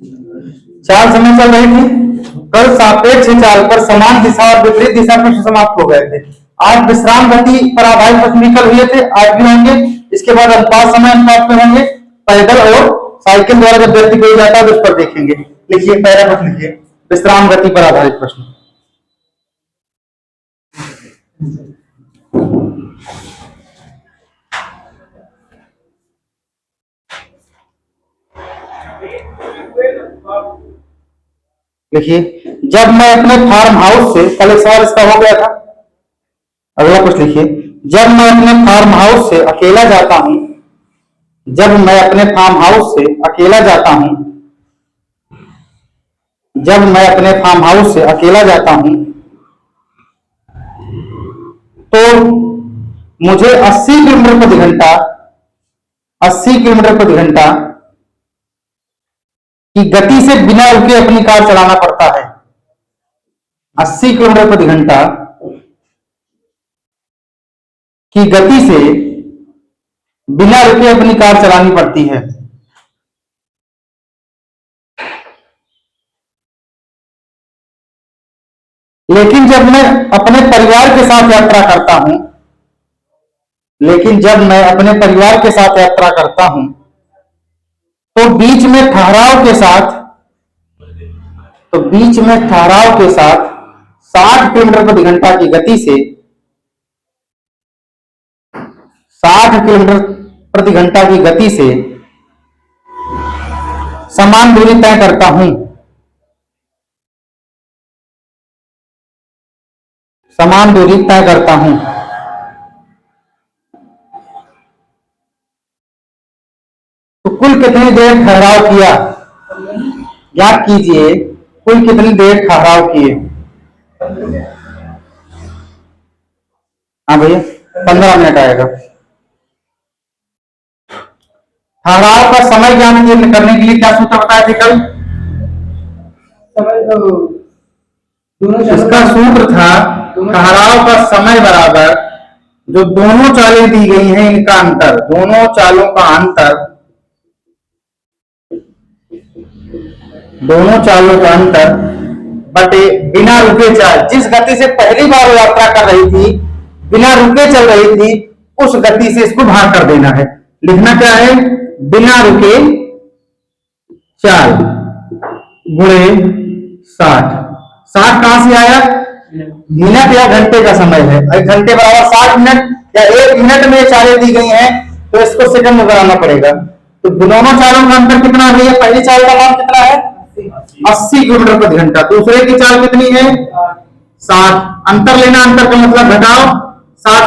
चाल समय चल रही थी, कल सापेक्ष चाल पर समान दिशा और विपरीत दिशा प्रश्न समाप्त हो गए थे। आज विश्राम गति पर आधारित प्रश्न भी कल हुए थे, आज भी होंगे। इसके बाद अनुपात समय अनुपात में होंगे, पैदल और साइकिल द्वारा जब व्यक्ति कोई जाता है तो उस पर देखेंगे। लिखिए पहला प्रश्न, लिखिए विश्राम गति पर आधारित प्रश्न। लिखिए, जब मैं अपने फार्म हाउस से, कल एक सवाल इसका हो गया था। अगला प्रश्न लिखिए, जब मैं अपने फार्म हाउस से अकेला जाता हूं, जब मैं अपने फार्म हाउस से अकेला जाता हूं, जब मैं अपने फार्म हाउस से अकेला जाता हूं तो मुझे 80 किलोमीटर प्रति घंटा 80 किलोमीटर प्रति घंटा की गति से बिना रुके अपनी कार चलाना पड़ता है। 80 किलोमीटर प्रति घंटा की गति से बिना रुके अपनी कार चलानी पड़ती है। लेकिन जब मैं अपने परिवार के साथ यात्रा करता हूं, लेकिन जब मैं अपने परिवार के साथ यात्रा करता हूं तो बीच में ठहराव के साथ 60 किलोमीटर प्रति घंटा की गति से 60 किलोमीटर प्रति घंटा की गति से समान दूरी तय करता हूं। समान दूरी तय करता हूं। तो कुल कितनी देर ठहराव किया, याद कीजिए, कुल कितनी देर ठहराव किए। हाँ भैया 15 मिनट आएगा। ठहराव का समय ज्ञान करने के लिए क्या सूत्र बताए थे कल? इसका सूत्र था ठहराव का समय बराबर जो दोनों चालें दी गई हैं इनका अंतर, दोनों चालों का अंतर, दोनों चालों का अंतर बटे बिना रुके चाल। जिस गति से पहली बार यात्रा कर रही थी, बिना रुके चल रही थी, उस गति से इसको भाग कर देना है। लिखना क्या है? बिना रुके चाल गुणे 60। 60 कहां से आया? मिनट या घंटे का समय है। एक घंटे बराबर 60 मिनट या 1 मिनट में चालें दी गई हैं तो इसको सेकंड में बनाना पड़ेगा। तो दोनों चालों का अंतर कितना है? पहली चाल का मान कितना है? 80 किलोमीटर प्रति घंटा। दूसरे की चाल कितनी है? 60। अंतर लेना, अंतर का मतलब घटाओ, 60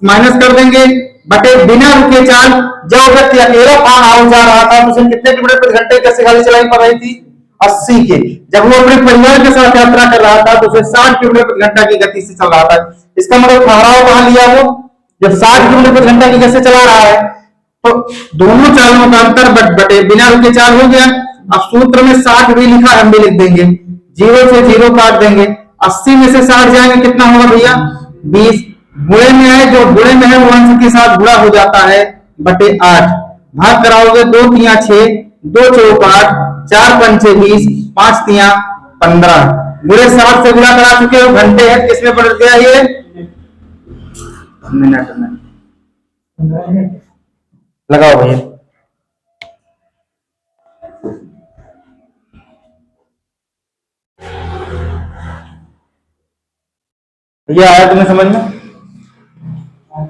माइनस कर देंगे बटे बिना रुके चाल। जब व्यक्ति अकेला फार्म हाउस जा रहा था तो उसे कितने किलोमीटर प्रति घंटे कैसे गाड़ी चलानी पड़ रही थी? 80 के। जब वो अपने परिवार के साथ यात्रा कर रहा था तो उसे 60 किलोमीटर प्रति घंटा की गति से चल रहा था। इसका मतलब ठहराव कहां लिया वो? जब 60 किलोमीटर प्रति घंटा की गति से चला रहा है तो दोनों चालों का अंतर बटे बिना रुके चाल हो गया। अब सूत्र में 60 भी लिखा, हम भी लिख देंगे, 0 से 0 काट देंगे, 80 में से 60 जाएंगे, कितना होगा भैया? 20। गुणे में है, जो गुणे में है वो अंश के साथ गुणा हो जाता है बटे 8। भाग कराओगे 2 तिया 6, 2 चौक 8, 4 पंचे 20, 5 तिया 15। गुणे 60 से गुणा करा चुके हो, घंटे है, किसमें बढ़ गया ये? मिनट में। लगाओ भैया। ये आया तुम्हें समझ में?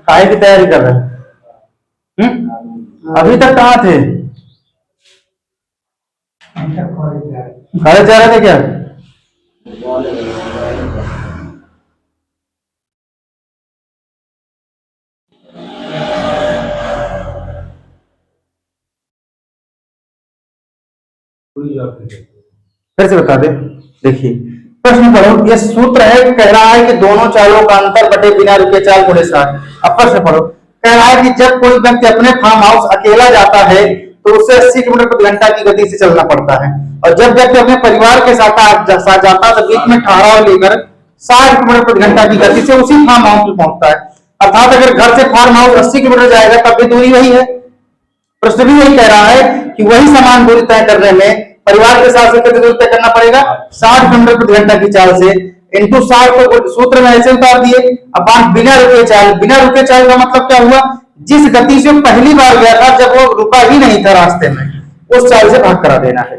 काय की तैयारी कर रहे हैं? अभी तक कहाँ थे? खाने जा रहे थे क्या? फिर से बता दे। देखिए प्रश्न पढ़ो, ये सूत्र है, कह रहा है कि दोनों चालों का अंतर बटे बिना रुके चाल गुणे 60। अब प्रश्न पढ़ो, कह रहा है कि जब कोई व्यक्ति अपने फार्म हाउस अकेला जाता है तो उसे 80 किलोमीटर प्रति घंटा की गति से चलना पड़ता है, और जब व्यक्ति अपने परिवार के साथ जाता है तो बीच में ठहराव लेकर 60 किलोमीटर प्रति घंटा की गति से उसी फार्म हाउस में पहुंचता है। अर्थात अगर घर से फार्म हाउस 80 किलोमीटर जाएगा तब भी दूरी वही है। प्रश्न भी यही कह रहा है कि वही समान दूरी तय करने में परिवार के साथ कितनी दूरी तय करना पड़ेगा, 60 किलोमीटर प्रति घंटा की चाल से, इंटू 60 को सूत्र में ऐसे उतार दिए, अपान बिना रुके चाल। बिना रुके चाल का मतलब क्या हुआ, जिस गति से पहली बार गया था जब वो रुका ही नहीं था रास्ते में, उस चाल से भाग करा देना है।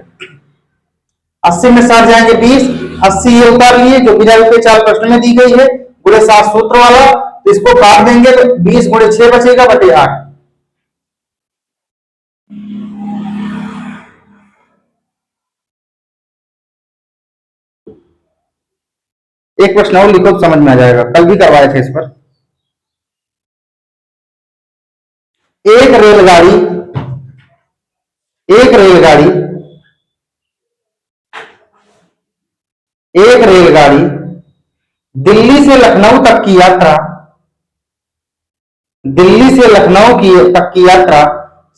80 में 60 जाएंगे 20, 80 ये उतार लिए जो बिना रुके चाल प्रश्न में दी गई है, गुणे 7 सूत्र वाला, तो इसको काट देंगे तो 20 गुणे 6 बचेगा बटे 8। एक प्रश्न और लिखो, समझ में आ जाएगा, कल भी करवाए थे इस पर। एक रेलगाड़ी एक रेलगाड़ी दिल्ली से लखनऊ तक की यात्रा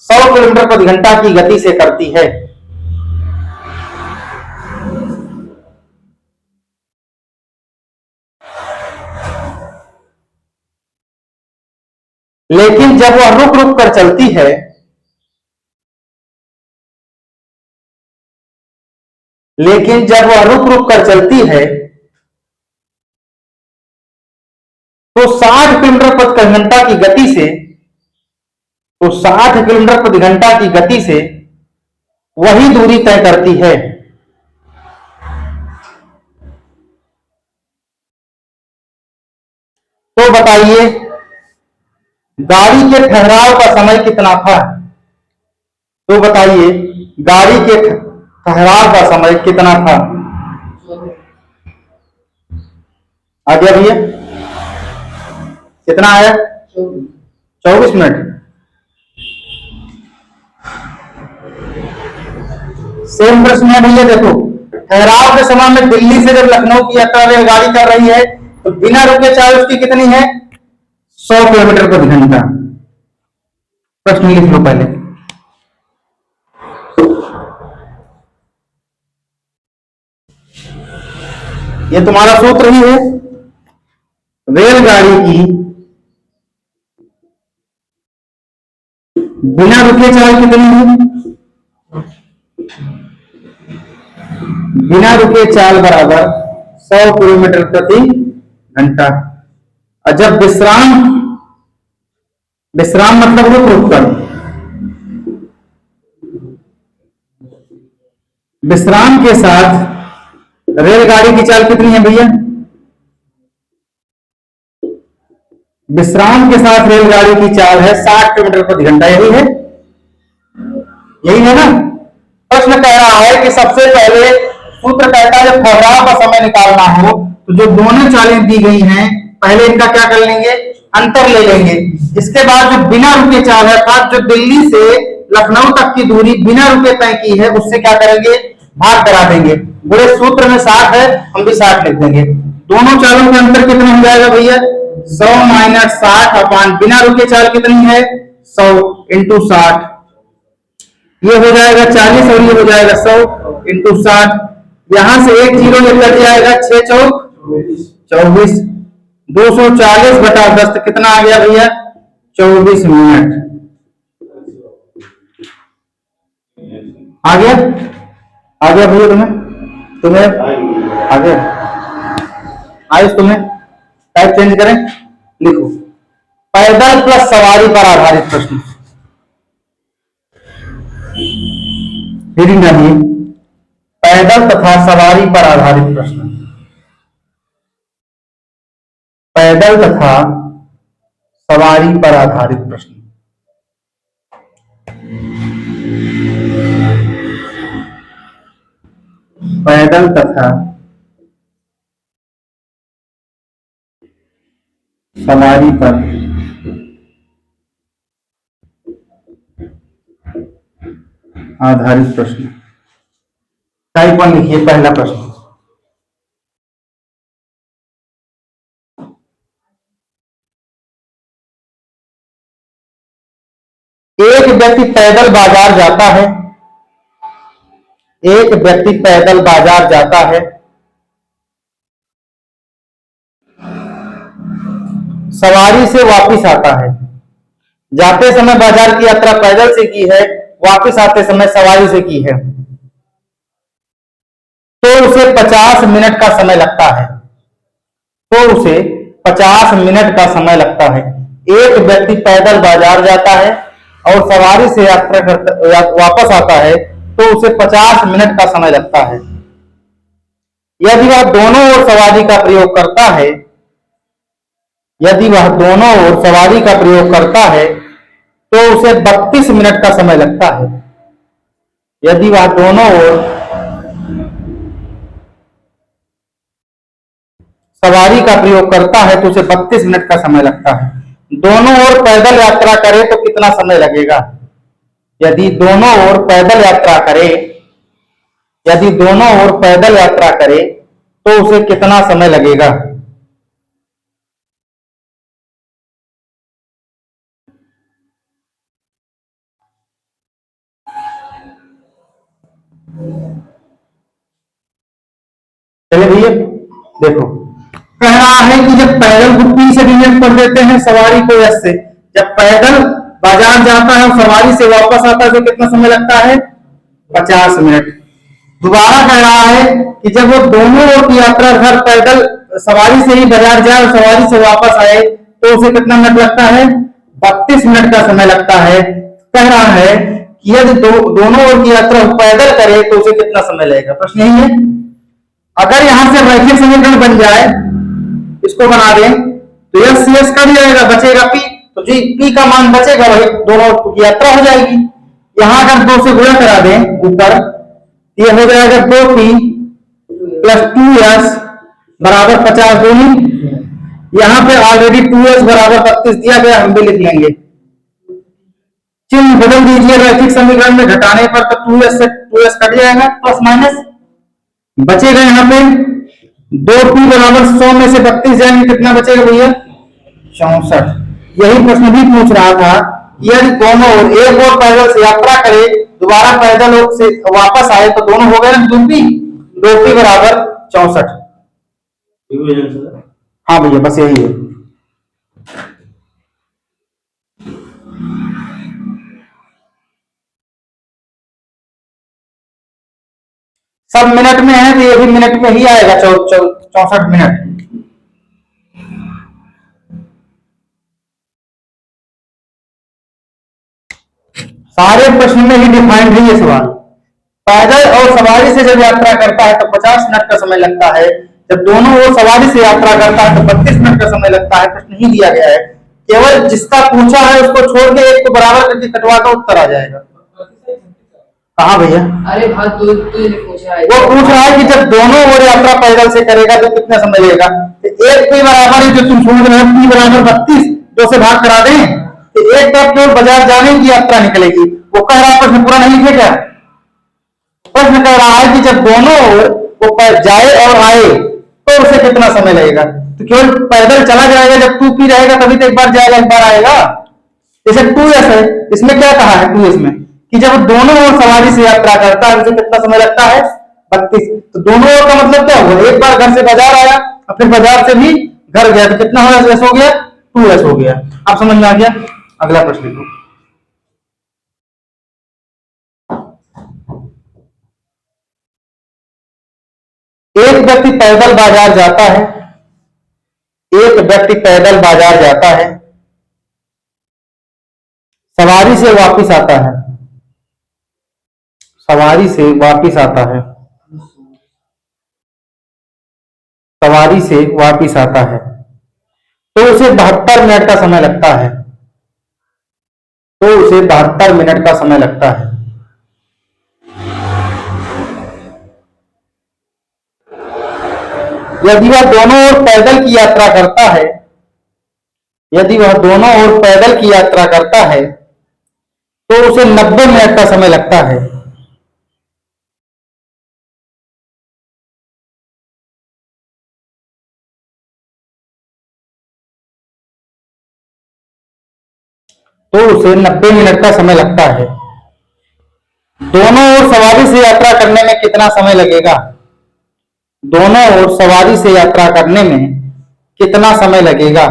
100 किलोमीटर प्रति घंटा की गति से करती है। लेकिन जब वह रुक रुक कर चलती है, तो 60 किलोमीटर प्रति घंटा की गति से वही दूरी तय करती है। तो बताइए गाड़ी के ठहराव का समय कितना था? आ गया भैया, कितना आया? 24 मिनट। सेम प्रश्न है भैया, देखो ठहराव के समय में दिल्ली से जब लखनऊ की यात्रा रेलगाड़ी कर रही है तो बिना रुके चाल उसकी कितनी है, 100 किलोमीटर प्रति घंटा। प्रश्न लिख लो पहले। ये तुम्हारा सूत्र ही है, रेलगाड़ी की बिना रुके चाल कितनी है, बिना रुके चाल बराबर 100 किलोमीटर प्रति घंटा। और जब विश्राम मतलब रुक कर, विश्राम के साथ रेलगाड़ी की चाल कितनी है भैया, विश्राम के साथ रेलगाड़ी की चाल है 60 किलोमीटर प्रति घंटा। यही है ना। प्रश्न कह रहा है कि सबसे पहले सूत्र कहता है जब ठहराव का समय निकालना हो तो जो दोनों चालें दी गई हैं पहले इनका क्या कर लेंगे, अंतर ले लेंगे। इसके बाद जो बिना रुके चाल है, अर्थात जो दिल्ली से लखनऊ तक की दूरी बिना रुके तय की है, उससे क्या करेंगे, भाग करा देंगे। बुरे सूत्र में 60 है, हम भी 60 लिख देंगे। दोनों चालों का अंतर कितना हो जाएगा भैया, 100 माइनस 60 अपान बिना रुके चाल कितनी है, 100 इंटू 60। ये हो जाएगा 40 और ये हो जाएगा 100 इंटू 60। यहां से एक जीरो ये कट जाएगा, 6 चौक 24, 240 बटा 10 कितना आ गया भैया, 24 मिनट। आ गया भैया, तुम्हें आ गया। आयुष तुम्हें टाइप चेंज करें, लिखो पैदल प्लस सवारी पर आधारित प्रश्न। रीडिंग डालिए, पैदल तथा सवारी पर आधारित प्रश्न। पैदल तथा सवारी पर आधारित प्रश्न। पैदल तथा सवारी पर आधारित प्रश्न। टाइप 1 लिखिए, पहला प्रश्न। एक व्यक्ति पैदल बाजार जाता है, सवारी से वापस आता है। जाते समय बाजार की यात्रा पैदल से की है, वापस आते समय सवारी से की है। तो उसे 50 मिनट का समय लगता है। तो उसे 50 मिनट का समय लगता है। एक व्यक्ति पैदल बाजार जाता है और सवारी से यात्रा करता वापस आता है तो उसे 50 मिनट का समय लगता है। यदि वह दोनों ओर सवारी का प्रयोग करता है यदि वह दोनों ओर सवारी का प्रयोग करता है तो उसे 32 मिनट का समय लगता है। यदि वह दोनों ओर सवारी का प्रयोग करता है तो उसे 32 मिनट का समय लगता है। दोनों ओर पैदल यात्रा करे तो कितना समय लगेगा? यदि दोनों ओर पैदल यात्रा करे यदि दोनों ओर पैदल यात्रा करे तो उसे कितना समय लगेगा? चले भैया देखो, कह रहा है कि जब पैदल को पी से डिवाइड कर देते हैं सवारी को एस से, जब पैदल बाजार जाता है और सवारी से वापस आता है तो कितना समय लगता है? 50 मिनट। दोबारा कह रहा है कि जब वो दोनों ओर की यात्रा घर पैदल सवारी से ही बाजार जाए और सवारी से वापस आए तो उसे कितना मिनट लगता है? 32 मिनट का समय लगता है। कह रहा है कि यदि दोनों ओर की यात्रा पैदल करे तो उसे कितना समय लगेगा? प्रश्न यही है। अगर यहां से रैखिक समीकरण बन जाए, इसको बना दें तो यस यस कट जाएगा, बचेगा पी। तो जी पी का मान बचेगा, वही दोनों की यात्रा हो जाएगी। यहां अगर 2 से गुणा करा दें ऊपर, ये हो जाएगा 2p प्लस 2s बराबर 50 दूनी। यहां पे ऑलरेडी 2s बराबर 32 दिया गया, हम भी लिख लेंगे। चिन्ह बदल दीजिए रैखिक समीकरण में, घटाने पर तो 2s से 2s कट जाएगा, प्लस माइनस बचेगा। यहाँ पे 2p बराबर 100 में से 32 जाएंगे, कितना बचेगा भैया? 64। यही प्रश्न भी पूछ रहा था, यदि दोनों ओर एक और पैदल से यात्रा करे दोबारा पैदल से वापस आए तो दोनों हो गए ना 2p, 2p बराबर 64। हाँ भैया बस यही है। सब मिनट में है तो ये भी मिनट में ही आएगा, 64 मिनट। सारे प्रश्न में ही डिफाइंड है ये सवाल। पैदल और सवारी से जब यात्रा करता है तो 50 मिनट का समय लगता है, जब दोनों ओर सवारी से यात्रा करता है तो 32 मिनट का समय लगता है। प्रश्न ही दिया गया है, केवल जिसका पूछा है उसको छोड़ के एक को बराबर करके कटवा दो, उत्तर आ जाएगा। कहा भैया? अरे भाई तू पूछ रहा है, वो पूछ रहा है कि जब दोनों ओर यात्रा पैदल से करेगा तो कितना समय लगेगा। तो एक पी बराबर है, जो तुम सोच रहे हो पी बराबर 32, 2 से भाग करा दें तो एक तरफ केवल बाजार जाने की यात्रा निकलेगी। वो कह रहा है प्रश्न पूरा नहीं लिखे क्या? प्रश्न कह रहा है कि जब दोनों ओर वो जाए और आए तो उसे कितना समय लगेगा। तो केवल पैदल चला जाएगा, जब 2p रहेगा तभी तो एक बार जाएगा एक बार आएगा। जैसे 2s है, इसमें क्या कहा है 2s में कि जब दोनों ओर सवारी से यात्रा करता है उसे कितना समय लगता है? 32। तो दोनों ओर का मतलब क्या हुआ? एक बार घर से बाजार आया और फिर बाजार से भी घर गया तो कितना हो गया? 2s हो गया। आप समझ में आ गया? अगला प्रश्न लिखो। एक व्यक्ति पैदल बाजार जाता है एक व्यक्ति पैदल बाजार जाता है, सवारी से वापस आता है सवारी से वापस आता है सवारी से वापस आता है तो उसे 72 मिनट का समय लगता है। तो उसे 72 मिनट का समय लगता है। यदि वह दोनों ओर पैदल की यात्रा करता है यदि वह दोनों ओर पैदल की यात्रा करता है तो उसे 90 मिनट का समय लगता है। तो उसे 90 मिनट का समय लगता है। दोनों ओर सवारी से यात्रा करने में कितना समय लगेगा? दोनों ओर सवारी से यात्रा करने में कितना समय लगेगा?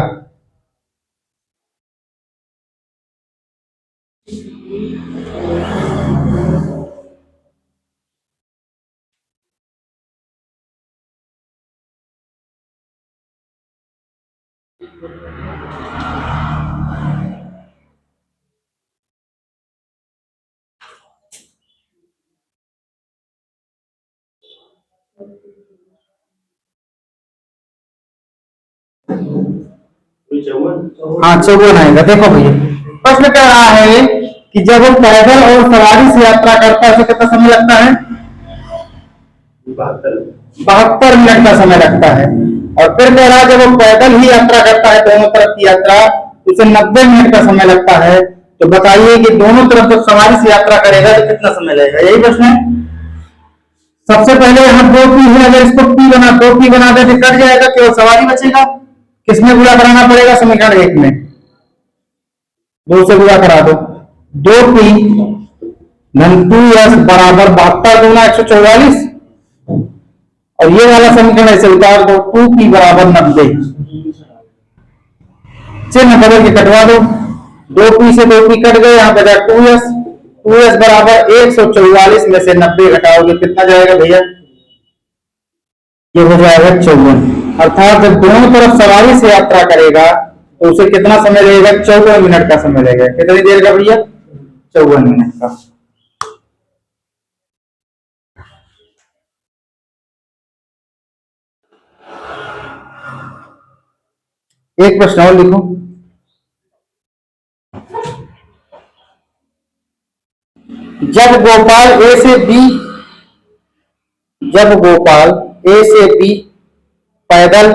हाँ 54 आएगा। देखो भैया प्रश्न कह रहा है कि जब वो पैदल और सवारी से यात्रा करता है तो कितना समय लगता है? 72 मिनट का समय लगता है। और फिर कह रहा है जब वो पैदल ही यात्रा करता है दोनों तरफ की यात्रा उसे 90 मिनट का समय लगता है। तो बताइए कि दोनों तरफ जब सवारी से यात्रा करेगा तो कितना समय लगेगा? यही प्रश्न है। सबसे पहले यहाँ दो पी है, अगर इसको पी बना दो पी बना दे तो कट जाएगा, केवल सवारी बचेगा। किसमें गुणा कराना पड़ेगा? समीकरण 1 में 2 से गुणा करा दो। 2p धन 2s बराबर 72 गुना 144। और ये वाला समीकरण ऐसे उतार दो 2p बराबर 90। चिन्ह बदल के कटवा दो। 2p से 2p कट गए, यहाँ बचा 2s। 2s बराबर 144 में से 90 घटाओगे कितना जाएगा भैया? ये हो जाएगा 54। अर्थात जब दोनों तरफ सवारी से यात्रा करेगा तो उसे कितना समय लगेगा? 54 मिनट का समय लगेगा। कितनी देर का भैया? 54 मिनट का। एक प्रश्न और लिखो। जब गोपाल ए से बी पैदल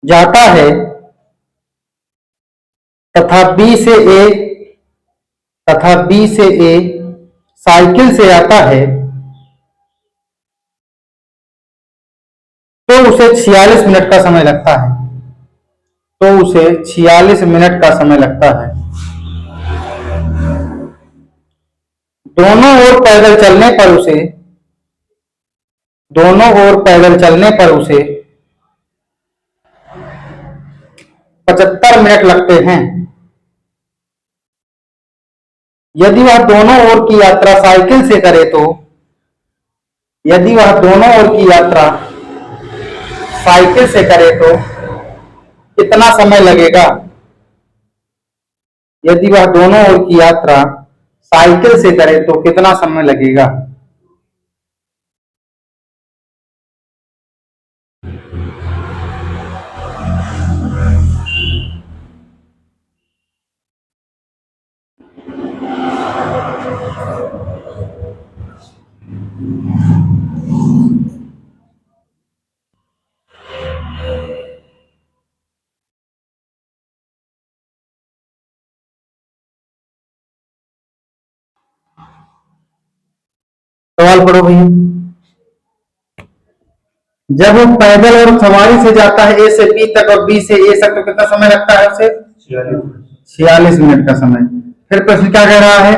जाता है तथा बी से ए साइकिल से आता है तो उसे 46 मिनट का समय लगता है। दोनों ओर पैदल चलने पर उसे 75 मिनट लगते हैं। यदि वह दोनों ओर की यात्रा साइकिल से करे तो कितना समय लगेगा? यदि वह दोनों ओर की यात्रा साइकिल से करे तो कितना समय लगेगा? सवाल पढ़ो भैया। जब वो पैदल और सवारी से जाता है ए से बी तक और बी से ए तक तो कितना समय लगता है उसे? 46 मिनट का समय। फिर प्रश्न क्या कह रहा है?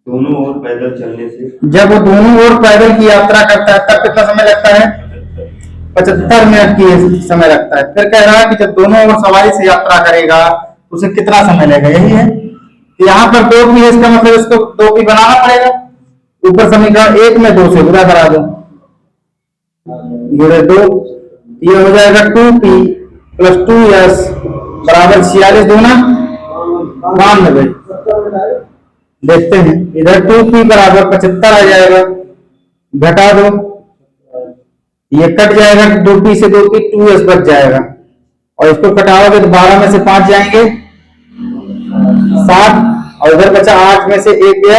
दोनों ओर पैदल चलने से जब वो दोनों ओर पैदल की यात्रा करता है तब कितना समय लगता है? 75 मिनट की समय लगता है। फिर कह रहा है कि जब दोनों ओर सवारी से यात्रा करेगा उसे कितना समय लगेगा? यही है। यहाँ पर 2p है, इसका मतलब इसको 2p बनाना पड़ेगा। ऊपर समीकरण 1 में 2 से गुणा करा दो, गुणे 2, ये हो जाएगा 2p प्लस 2s बराबर 46 दूना 92। देखते हैं, इधर 2p बराबर 75 आ जाएगा, घटा दो, ये कट जाएगा 2p से 2p 2s बच जाएगा। और इसको कटाओगे तो 12 में से 5 जाएंगे 7, और इधर बचा 8 में से 1 गया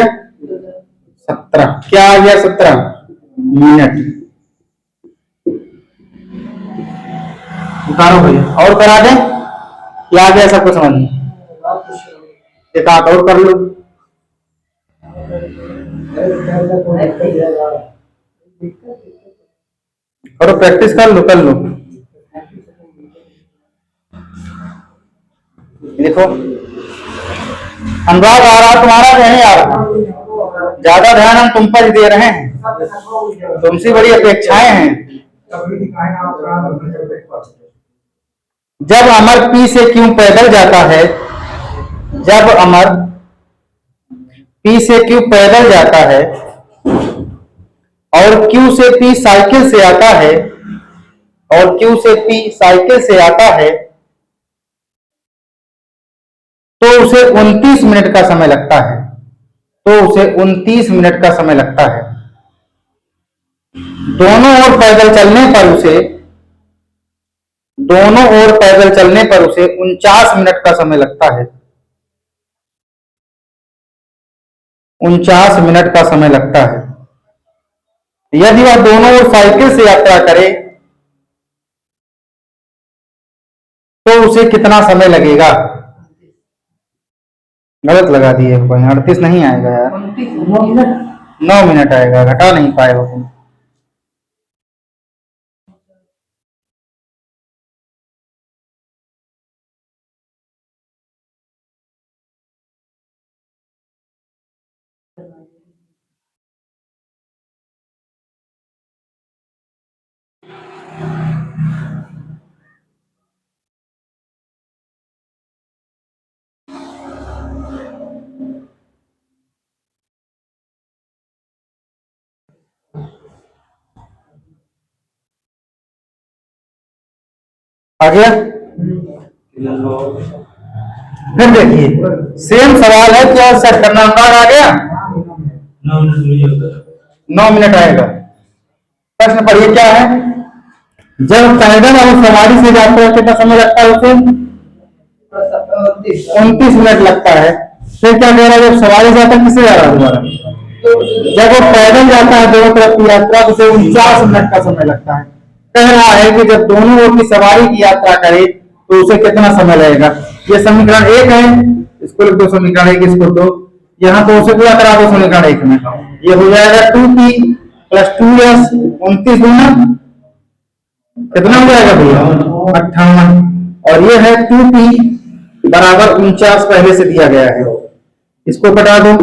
17। क्या आ गया? 17 मिनट। उतारो भैया और करा दें, क्या आ गया सबको समझ में? एक हाथ और कर लो। और प्रैक्टिस कर लो देखो अनुराग आ रहा तुम्हारा नहीं आ रहा, ज्यादा ध्यान हम तुम पर ही दे रहे हैं, तुमसे बड़ी अपेक्षाएं हैं। जब अमर पी से क्यू पैदल जाता है, जब अमर पी से क्यू पैदल जाता है और Q से P साइकिल से आता है, और Q से P साइकिल से आता है, तो उसे 29 मिनट का समय लगता है। तो उसे 29 मिनट का समय लगता है। दोनों ओर पैदल चलने पर उसे 49 मिनट का समय लगता है। 49 मिनट का समय लगता है। यदि वह दोनों ओर साइकिल से यात्रा करे तो उसे कितना समय लगेगा? गलत लगा दिए कोई, 38 नहीं आएगा यार, 9 मिनट आएगा, घटा नहीं पाए हो तुम। आ गया? फिर देखिए, सेम सवाल है, क्या सेट करना नंबर आ गया? 9 मिनट आएगा। प्रश्न पढ़िए क्या है। जब पैदल और सवारी से जाते हैं कितना समय लगता है उसे? 29 मिनट लगता है। फिर क्या कह रहा है, जब सवारी जाता है किससे जा रहा है दोबारा? जब वो पैदल जाता है दोनों तरफ की यात्रा, उसे 49 मिनट का समय लगता है। कह रहा है कि जब दोनों ओर की सवारी की यात्रा करे तो उसे कितना समय लगेगा। ये समीकरण 1 है, इसको लिख दो समीकरण 1, इसको दो, यहाँ तो उसे पूरा करा दो समीकरण 1 में। ये हो जाएगा 2p प्लस 2s, 29 गुना कितना हो जाएगा भैया? 58। और ये है 2p बराबर 49 पहले से दिया गया है, इसको घटा दो,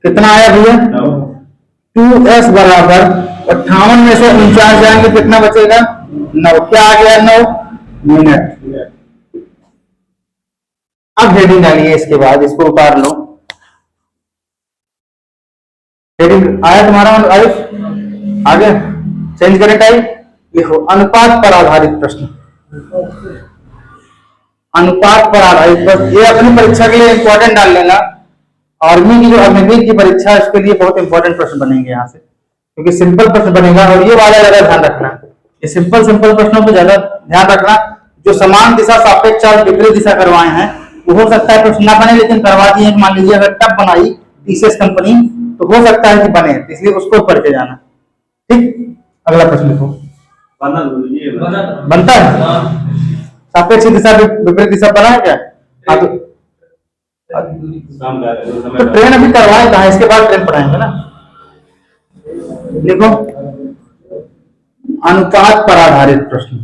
कितना आया भैया? 2s बराबर 58 में से 49 जाएंगे, कितना बचेगा? 9। क्या आ गया? 9 मिनट। अब हेडिंग डालिए, इसके बाद इसको उतार लो। हेडिंग आया तुम्हारा आयुष? आ गया? चेंज करें टाइप, लिखो अनुपात पर आधारित प्रश्न। अनुपात पर आधारित प्रश्न, ये अपनी परीक्षा के लिए इंपॉर्टेंट डाल लेना। आर्मी की जो अग्निवीर की परीक्षा है उसके लिए बहुत इंपॉर्टेंट प्रश्न बनेंगे यहाँ से, क्योंकि सिंपल प्रश्न बनेगा। और ये वाला ज्यादा ध्यान रखना, ये सिंपल प्रश्नों पर ज्यादा ध्यान रखना। जो समान दिशा सापेक्ष चार्ज विपरीत दिशा करवाए हैं वो हो सकता है प्रश्न ना बने, लेकिन करवा दिए। मान लीजिए अगर टब बनाई टीसीएस कंपनी तो हो सकता है कि बने, इसलिए उसको पढ़ के जाना। ठीक, अगला प्रश्न लिखो। बनता है सापेक्ष दिशा विपरीत दिशा बना है क्या? तो ट्रेन अभी करवाए कहा, इसके बाद ट्रेन पढ़ाएंगे ना। देखो अनुपात पर आधारित प्रश्न।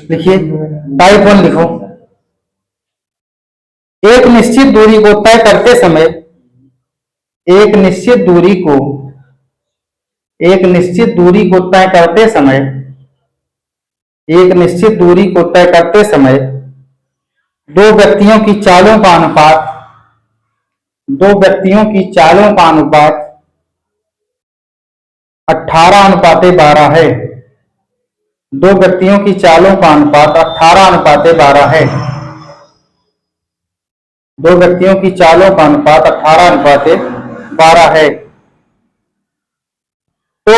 देखिए टाइप 1 लिखो। एक निश्चित दूरी को तय करते समय एक निश्चित दूरी को तय करते समय दो व्यक्तियों की चालों का अनुपात 18:12 है। 2 व्यक्तियों की चालों का अनुपात 18:12 है। 2 व्यक्तियों की चालों का अनुपात 18:12 है। तो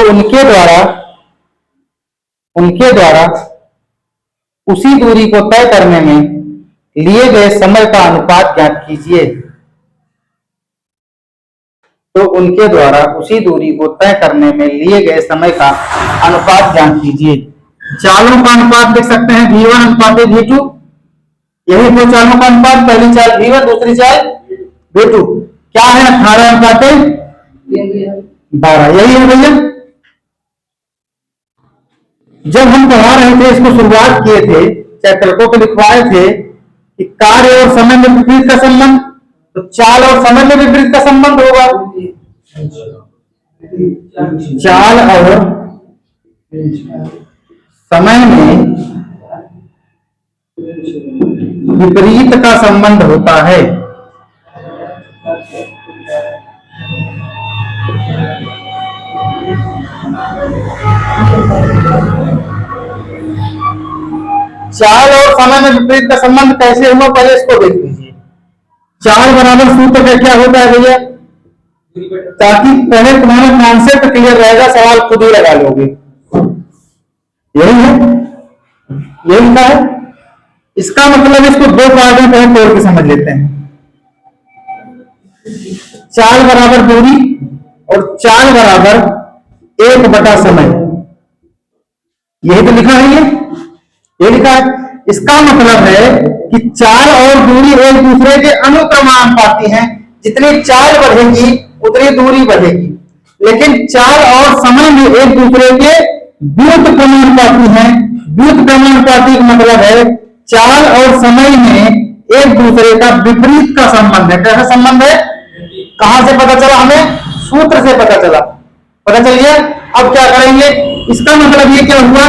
उनके द्वारा उसी दूरी को तय करने में लिए गए समय का अनुपात ज्ञात कीजिए। तो उनके द्वारा उसी दूरी को तय करने में लिए गए समय का अनुपात ज्ञात कीजिए। चालों का अनुपात लिख सकते हैं v1 अनुपात v2। यही दो चालों का अनुपात, पहली चाल v1 दूसरी चाल v2। क्या है? 18:12, यही है भैया। जब हम पढ़ा रहे थे, इसको शुरुआत किए थे, चैप्टर को लिखवाए थे, कि कार्य और समय में विपरीत का संबंध, तो चाल और समय में विपरीत का संबंध होगा। चाल और समय में विपरीत का संबंध होता है। चाल और समय में विपरीत का संबंध कैसे हुआ, पहले इसको देख लीजिए। चाल बराबर सूत्र का क्या होता है भैया, ताकि पहले तुम्हारा कॉन्सेप्ट क्लियर रहेगा, सवाल खुद ही लगा लोगे। यही है, यही लिखा है। इसका मतलब इसको दो पार्ट में पहले तोड़ के समझ लेते हैं। चाल बराबर दूरी और चाल बराबर 1 समय, यही तो लिखा है। ये लिखा है। इसका मतलब है कि चाल और दूरी एक दूसरे के अनुक्रमानुपाती हैं। जितनी चाल बढ़ेगी उतनी दूरी बढ़ेगी, लेकिन चाल और समय में एक दूसरे के व्युत्क्रमानुपाती हैं। व्युत्क्रमानुपाती का मतलब है चाल और समय में एक दूसरे का विपरीत का संबंध है। कैसा संबंध है, कहां से पता चला हमें, सूत्र से पता चला। पता चल गया। अब क्या करेंगे, इसका मतलब ये क्या हुआ,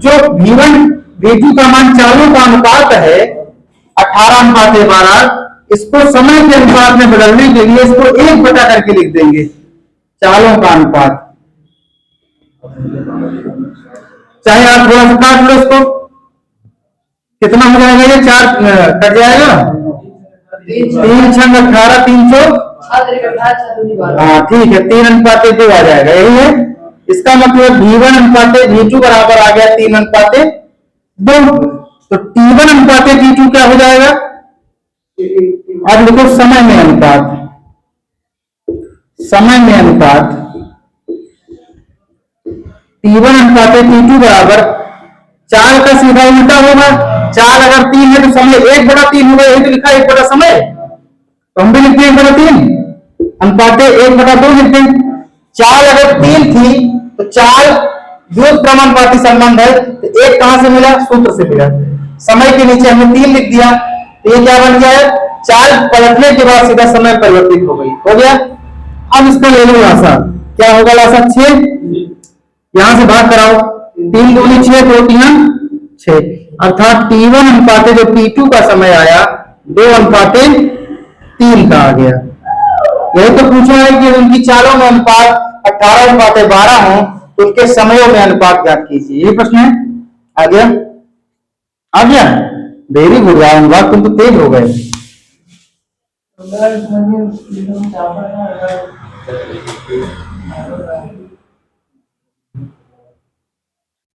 जो V1 V2 का मान चालों का अनुपात है 18:12, इसको समय के अनुपात में बदलने के लिए इसको 1 बटा करके लिख देंगे, चालों का अनुपात। चाहे आप थोड़ा सा काट लो इसको, कितना हो जाएगा, ये 4 कट जाएगा, 3 छंग 18, 3 चौक, हाँ ठीक है, 3:2 आ जाएगा। यही है। इसका मतलब V1:V2 बराबर आ गया 3:2। तो T1:T2 क्या हो जाएगा, अब लिखो समय में अनुपात। समय में अनुपात T1:T2 बराबर 4 का सीधा उल्टा होगा। 4 अगर 3 है तो समय 1/3 होगा। यही तो लिखा है 1 समय, तो हम भी लिखते हैं 1/3, अनुपात 1/2 लिखते हैं। चाल अगर 3 थी तो चाल व्युत्क्रमानुपाती संबंध है, तो 1 कहां से मिला, सूत्र से मिला। समय के नीचे हमने 3 लिख दिया, तो ये क्या बन गया है, चाल पलटने के बाद सीधा समय परिवर्तित हो गई, हो गया। अब इसका ले लो लासा, क्या होगा लासा, 6, यहां से भाग कराओ, 3 दूनी 6, 2 3 6, अर्थात T1 जो T2 का समय आया 2:3 का आ गया। यही तो पूछा है कि उनकी चालों में अनुपात 18:12 हो तो उनके समयों में अनुपात ज्ञात कीजिए। ये प्रश्न है। आ गया, आ गया, वेरी गुड राहुल, तुम तो तेज हो गए।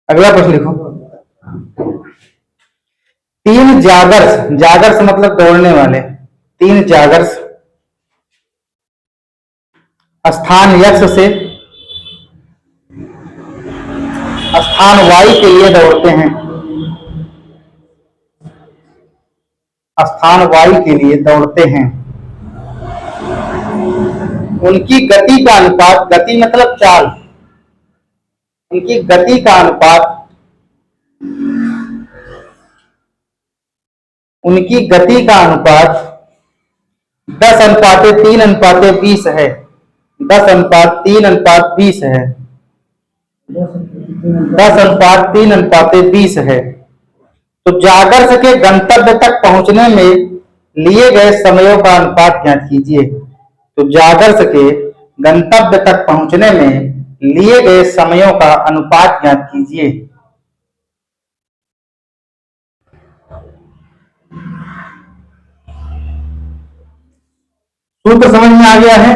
अगला प्रश्न लिखो। 3 जागर्स, जागर्स मतलब दौड़ने वाले, 3 जागर्स स्थान X से स्थान Y के लिए दौड़ते हैं। स्थान Y के लिए दौड़ते हैं। उनकी गति का अनुपात, गति मतलब चाल, उनकी गति का अनुपात, उनकी गति का अनुपात 10:3:20 है। 10:3:20 है। 10:3:20 है। तो जागर्स के गंतव्य तक पहुंचने में लिए गए समयों का अनुपात ज्ञात कीजिए। तो जागर्स के गंतव्य तक पहुंचने में लिए गए समयों का अनुपात ज्ञात कीजिए। सूत्र समझ में आ गया है।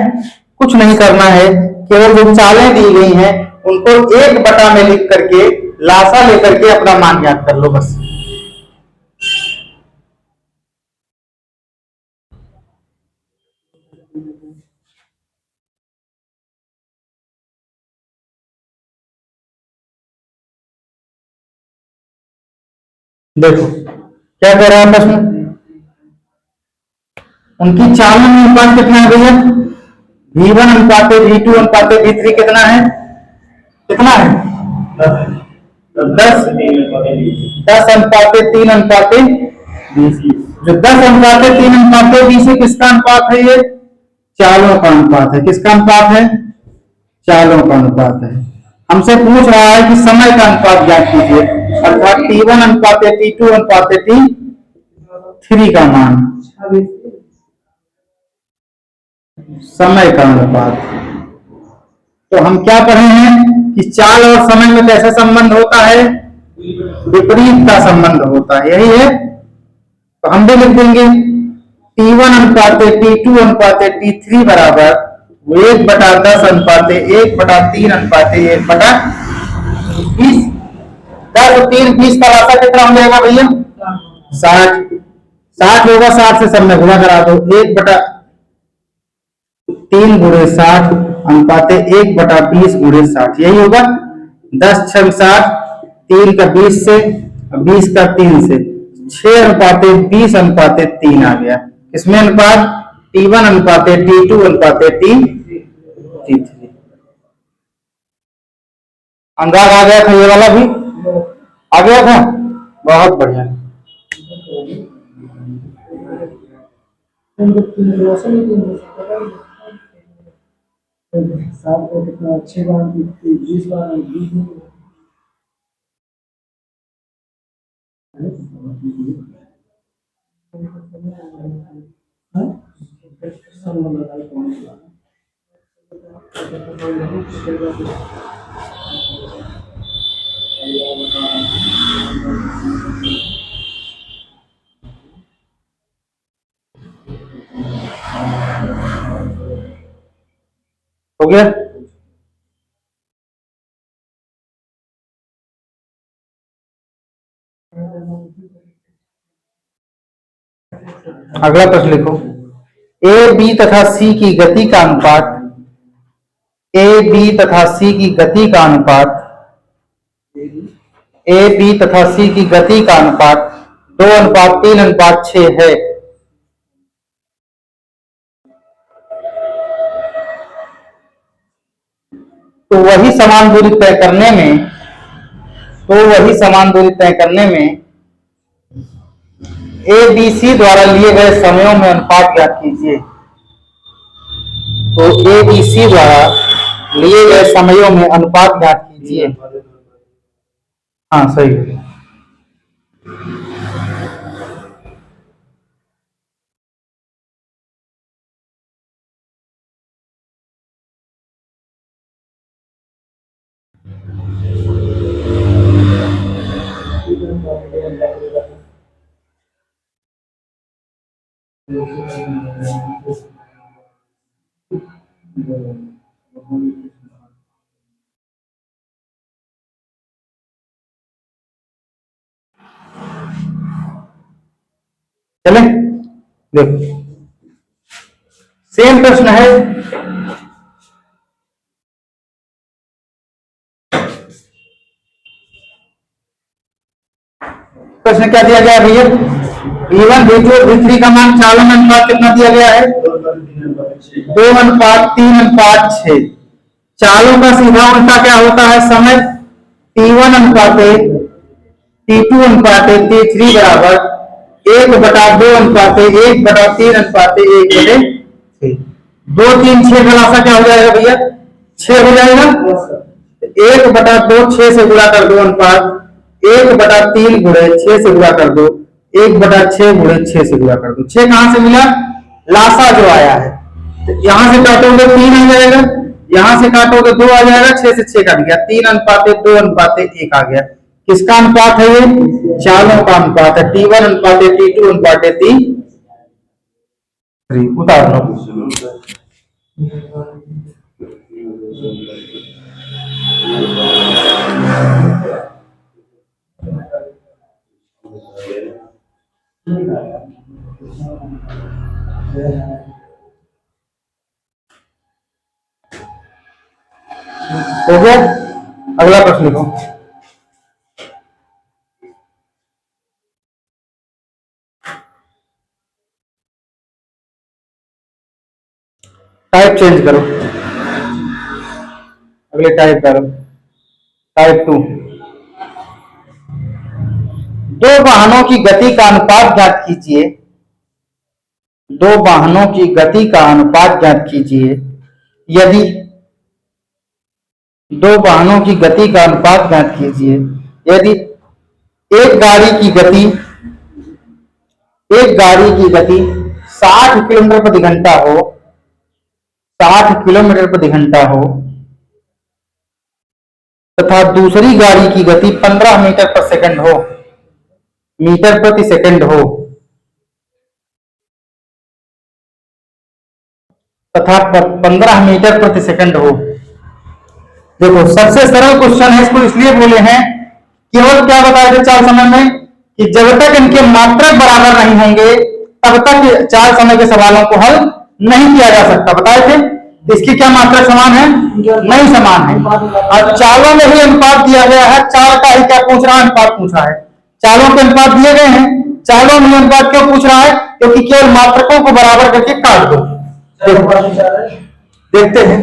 कुछ नहीं करना है, केवल जो चालें दी गई हैं उनको 1 बटा में लिख करके लासा लेकर के अपना मान ज्ञात कर लो बस। देखो क्या कह रहा है प्रश्न, उनकी चालों में अनुपात कितना है भैया, V1:V2:V3 कितना है, कितना है 10, 10:3:20 जो 10:3:20 है किसका अनुपात है? ये चालों का अनुपात है। किसका अनुपात है? चालों का अनुपात है। हमसे पूछ रहा है कि समय का अनुपात ज्ञात कीजिए, अर्थात T1 अनुपात T2 अनुपात T3 का मान, समय का अनुपात। तो हम क्या पढ़े हैं कि चाल और समय में कैसे संबंध होता है? विपरीत का संबंध होता है, यही है। तो हम भी लिख देंगे T1 अनुपात T2 अनुपात T3 बराबर 1/10 अनुपात 1/3 अनुपात 1/20। 10 और 3 20 का रास्ता कितना हो जाएगा भैया? 60। 60 होगा, 60 से सब में गुणा करा दो। 1/3 गुणे 60 अनुपात 1/20 गुणे 60, यही होगा। 10 6 60, 3 का 20 से, 20 का 3 से, 6 अनुपात 20 अनुपात 3 आ गया। इसमें अनुपात T1 अनुपात T2 अनुपात T3। अंदाज आ गया था? ये वाला भी आ गया था। बहुत बढ़िया। कितना अच्छी बात, 20 बार हो गया। अगला प्रश्न लिखो। ए बी तथा सी की गति का अनुपात, ए बी तथा सी की गति का अनुपात, ए बी तथा सी की गति का अनुपात 2:3:6 है। तो वही समान दूरी तय करने में ए बी सी द्वारा लिए गए समयों में अनुपात ज्ञात कीजिए। तो ए बी सी द्वारा लिए गए समयों में अनुपात ज्ञात कीजिए। हाँ सही है। चले देखो, सेम प्रश्न है। प्रश्न क्या दिया गया भैया? V1 V2 V3 का मान चालों में अनुपात कितना दिया गया है? 2:3:6। चालों का सीधा उल्टा क्या होता है? समय। T1 अनुपात T2 अनुपात T3 बराबर 1/2 अनुपात 1/3 अनुपात 1/6। 2 3 6 का रास्ता क्या हो जाएगा भैया? 6 हो जाएगा। 1/2 6 से गुणा कर दो अनुपात 1/3 गुणे 6 से गुणा कर दो 1/6 गुणे 6 से गुणा कर दो। 6 कहां से मिला? लासा जो आया है। तो यहां से काटोगे 3 आ जाएगा, यहां से काटोगे 2 आ जाएगा, 6 से 6 कट गया, 3:2:1 आ गया। किसका अनुपात है ये? चालों का अनुपात है। T1 अनुपात T2 अनुपात T3। उतार लो। हो गया। अगला प्रश्न लिखो। टाइप चेंज करो, अगले टाइप करो, टाइप 2। दो वाहनों की गति का अनुपात ज्ञात कीजिए। दो वाहनों की गति का अनुपात ज्ञात कीजिए यदि दो वाहनों की गति का अनुपात ज्ञात कीजिए यदि एक गाड़ी की गति एक गाड़ी की गति 60 किलोमीटर प्रति घंटा हो 60 किलोमीटर प्रति घंटा हो तथा दूसरी गाड़ी की गति 15 मीटर पर सेकंड हो मीटर प्रति सेकंड हो तथा 15 मीटर प्रति सेकंड हो। देखो सबसे सरल क्वेश्चन है, इसको इसलिए बोले हैं केवल क्या बताए थे चाल समय में कि जब तक इनके मात्रक बराबर नहीं होंगे तब तक चाल समय के सवालों को हल नहीं किया जा सकता। बताए थे इसकी क्या मात्रक समान है? नहीं समान है। और चालों में ही अनुपात दिया गया है, चाल का ही क्या पूछ रहा है? अनुपात पूछा है। चालों के अनुपात दिए गए हैं, चालों में अनुपात क्यों पूछ रहा है? क्योंकि केवल मात्रकों को बराबर करके काट दो। देखते हैं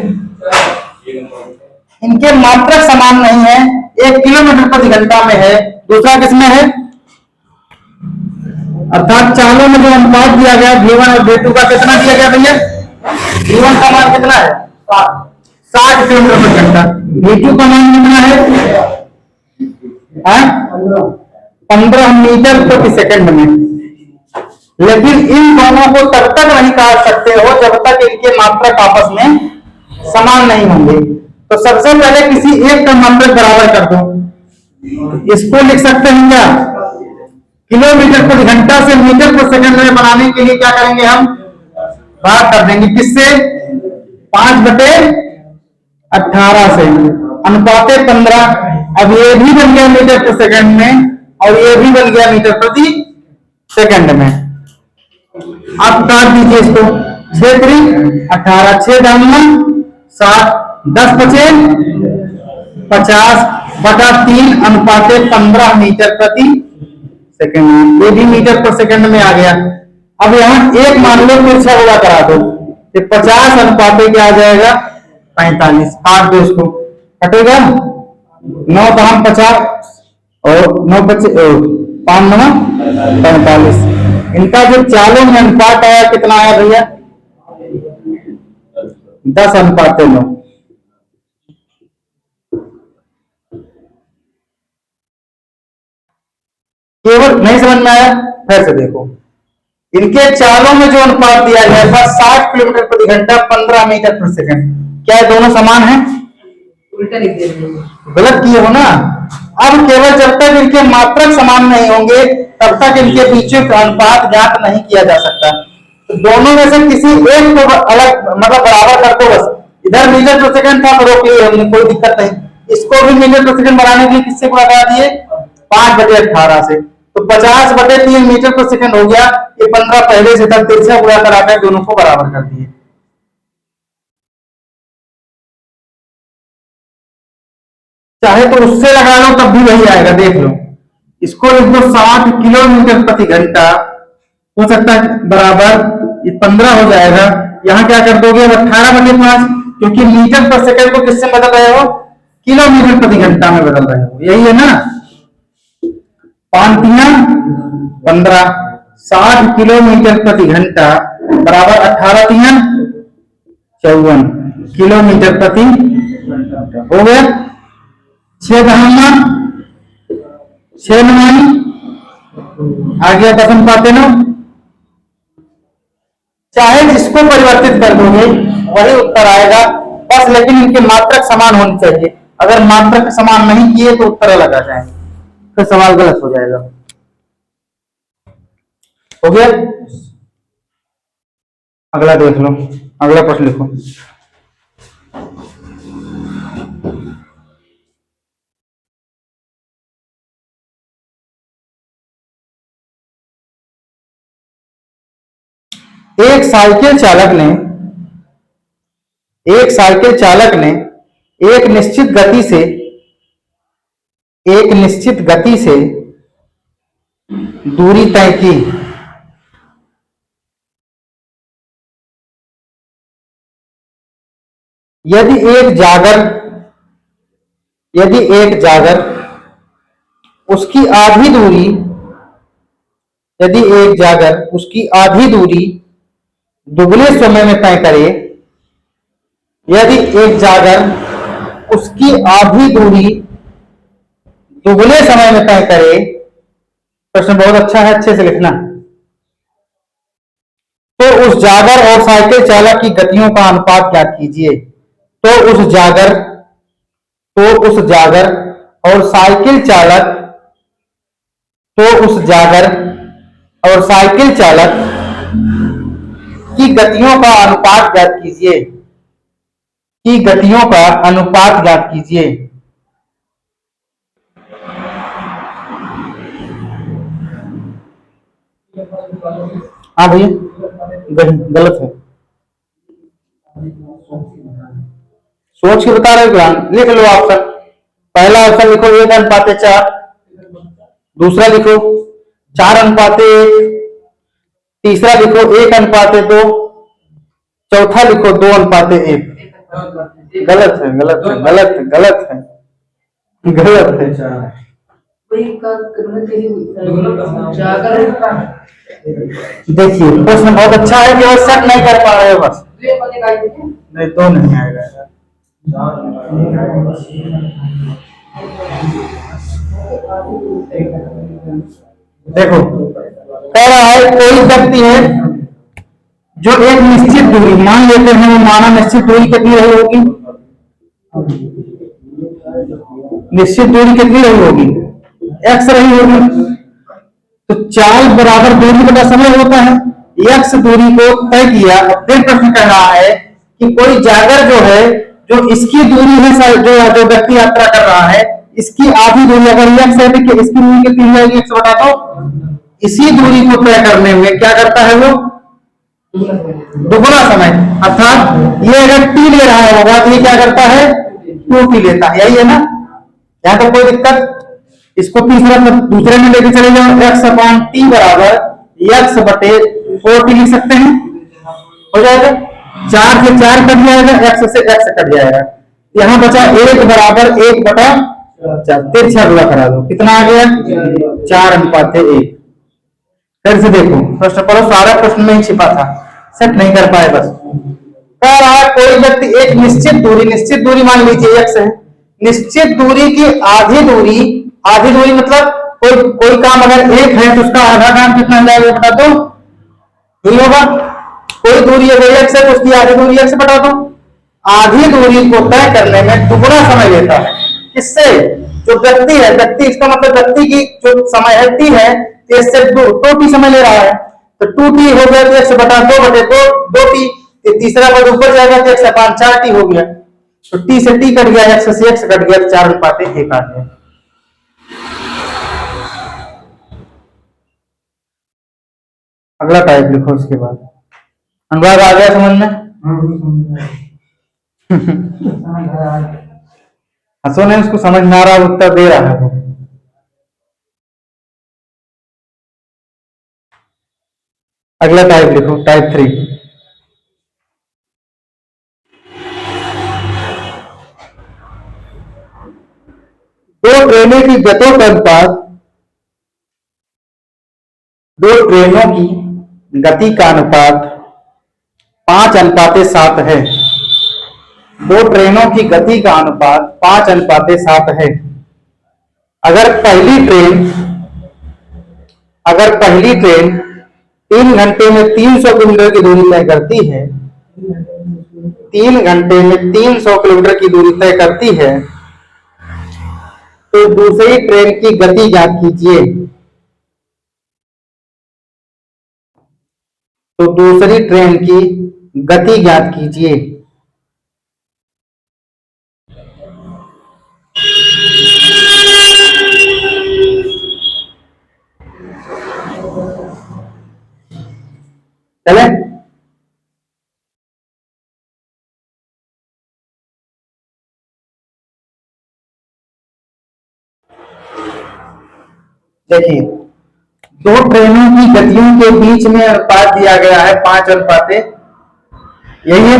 इनके मात्रक समान नहीं है, एक किलोमीटर प्रति घंटा में है, दूसरा किसमें है? अर्थात चालों में जो अनुपात दिया गया V1 और V2 का कितना दिया गया भैया? V1 का मान कितना है? 60 किलोमीटर प्रति घंटा। V2 का मान कितना है? 15 मीटर प्रति सेकंड में। लेकिन इन दोनों को तब तक नहीं काट सकते हो जब तक इनके मात्रक आपस में समान नहीं होंगे। तो सबसे पहले किसी एक का मात्रक बराबर कर दो। इसको लिख सकते हैं क्या? किलोमीटर प्रति घंटा से मीटर प्रति सेकंड में बनाने के लिए क्या करेंगे? हम भाग कर देंगे किससे? 5/18 से। अनुपाते 15। अब ये भी बन गया मीटर प्रति सेकंड में और ये भी बन गया मीटर प्रति सेकंड में। आप काट दीजिए इसको। 6 3 18 6 डालना 7 10 5 50/3 अनुपाते 15 मीटर प्रति सेकंड। ये भी मीटर पर सेकंड में आ गया। अब यहाँ एक मान लो तिरछा गुणा करा दो, 50 अनुपाते क्या आ जाएगा? 45। काट दो इसको, कटेगा 9 तो हम 50 और 9 5 5 9 45। इनका जो चालों में अनुपात आया कितना आया भैया? 10/9। केवल नहीं समझ में आया? फिर से देखो इनके चालों में जो अनुपात दिया गया था 60 किलोमीटर प्रति घंटा 15 मीटर प्रति सेकंड, क्या दोनों समान है? उल्टा लिख दिया, गलत किए हो ना। अब केवल जब तक इनके मात्रक समान नहीं होंगे तब तक इनके बीच का अनुपात ज्ञात नहीं किया जा सकता। तो दोनों में से किसी एक को अलग मतलब बराबर कर दो बस। इधर मीटर प्रति सेकंड था तो रोक लिए हमने, कोई दिक्कत नहीं। इसको भी मीटर प्रति सेकंड बनाने के लिए किससे गुणा करा दिए? 5/18 से। तो 50/3 मीटर प्रति सेकंड हो गया। ये 15 पहले से तक तिरछा गुणा कराकर दोनों को बराबर कर दिए। चाहे तो उससे लगा लो तब भी वही आएगा, देख लो। इसको लिख दो 60 किलोमीटर प्रति घंटा हो सकता है बराबर ये 15 हो जाएगा। यहाँ क्या कर दोगे? 18/5, क्योंकि मीटर पर सेकंड को किससे बदल रहे हो? किलोमीटर प्रति घंटा में बदल रहे हो, यही है ना। 5 3 15, 60 किलोमीटर प्रति घंटा बराबर 18 3 54 किलोमीटर प्रति हो गया। 6 6 आ गया 10 पाते ना। चाहे जिसको परिवर्तित कर दोगे वही उत्तर आएगा बस, लेकिन इनके मात्रक समान होने चाहिए। अगर मात्रक समान नहीं किए तो उत्तर अलग आ जाएंगे, फिर सवाल गलत हो जाएगा। हो गया? अगला देख लो, अगला प्रश्न लिखो। एक साइकिल चालक ने एक निश्चित गति से दूरी तय की। यदि एक जागर उसकी आधी दूरी यदि एक जागर उसकी आधी दूरी दुगने समय में तय करे, यदि एक जागर उसकी आधी दूरी दुगने समय में तय करे। प्रश्न बहुत अच्छा है, अच्छे से लिखना। तो उस जागर और साइकिल चालक की गतियों का अनुपात ज्ञात कीजिए। तो उस जागर और साइकिल चालक की गतियों का अनुपात ज्ञात कीजिए। हाँ भैया, गलत है। सोच के बता रहे हो ज्ञान, लिख लो ऑप्शन। पहला ऑप्शन लिखो 1:4, दूसरा लिखो 4:1, तीसरा लिखो 1:2, चौथा लिखो 2:1। गलत है, गलत है, गलत है, गलत है, गलत है। देखिए प्रश्न बहुत अच्छा है, केवल सेट नहीं कर पा रहे हो बस। नहीं तो नहीं आएगा। देखो कह रहा है कोई व्यक्ति है जो एक निश्चित दूरी मान लेते हैं, वो माना निश्चित दूरी कितनी रही होगी? निश्चित दूरी कितनी रही होगी? x रही होगी। तो चाल बराबर दूरी बटा समय होता है। x दूरी को तय किया। अब फिर प्रश्न कह रहा है कि कोई जागर जो है, जो इसकी दूरी है, जो व्यक्ति यात्रा कर रहा है, इसकी आधी दूरी अगर x है तो इसकी दूरी कितनी जाएगी? x बटा दो। इसी दूरी को तय करने में क्या करता है वो? दुगुना समय। अर्थात ये अगर t ले रहा होगा तो ये क्या करता है? 2t लेता है। यही है ना? यहां तो कोई दिक्कत? इसको तीसरा दूसरे में लेके चले जाओ। x/t बराबर x बटे 4t लिख सकते हैं। हो जाएगा 4 से 4 कट जाएगा, x से x कट जाएगा। यहां बचा 1 बराबर 1/4। तिरछा गुणा करा दो, कितना आ गया? 4:1। फिर से देखो प्रश्न पढ़ो, सारा प्रश्न में ही छिपा था, सेट नहीं कर पाए बस। कह रहा है कोई व्यक्ति एक निश्चित दूरी मान लीजिए x है, निश्चित दूरी की आधी दूरी मतलब कोई काम अगर 1 है तो उसका आधा काम कितना जाएगा? बता दो। यही होगा। कोई दूरी अगर x है तो उसकी आधी दूरी x बता दो। आधी दूरी को तय करने में दुगुना समय लेता है। किससे? जो व्यक्ति है, इसका मतलब व्यक्ति की जो समय है t है, इससे 2t समय ले रहा है। तो 2t हो गया तो x बटा 2 बटे 2t। तीसरा पद ऊपर जाएगा तो x/4t हो गया। तो t से t कट गया, x से x कट गया, 4:1 आ गया। अगला टाइप लिखो इसके बाद। अनुवाद आ गया समझ में? हंसो नहीं, उसको समझ में आ रहा, उत्तर दे रहा है वो। अगला टाइप लिखो, टाइप 3। दो ट्रेनों की गतियों का अनुपात, दो ट्रेनों की गति का अनुपात 5:7 है। दो ट्रेनों की गति का अनुपात 5:7 है। अगर पहली ट्रेन 3 घंटे में 300 किलोमीटर की दूरी तय करती है, 3 घंटे में 300 किलोमीटर की दूरी तय करती है, तो दूसरी ट्रेन की गति ज्ञात कीजिए। तो दूसरी ट्रेन की गति ज्ञात कीजिए। चले देखिए, दो ट्रेनों की गतियों के बीच में अनुपात दिया गया है 5:1। यही है।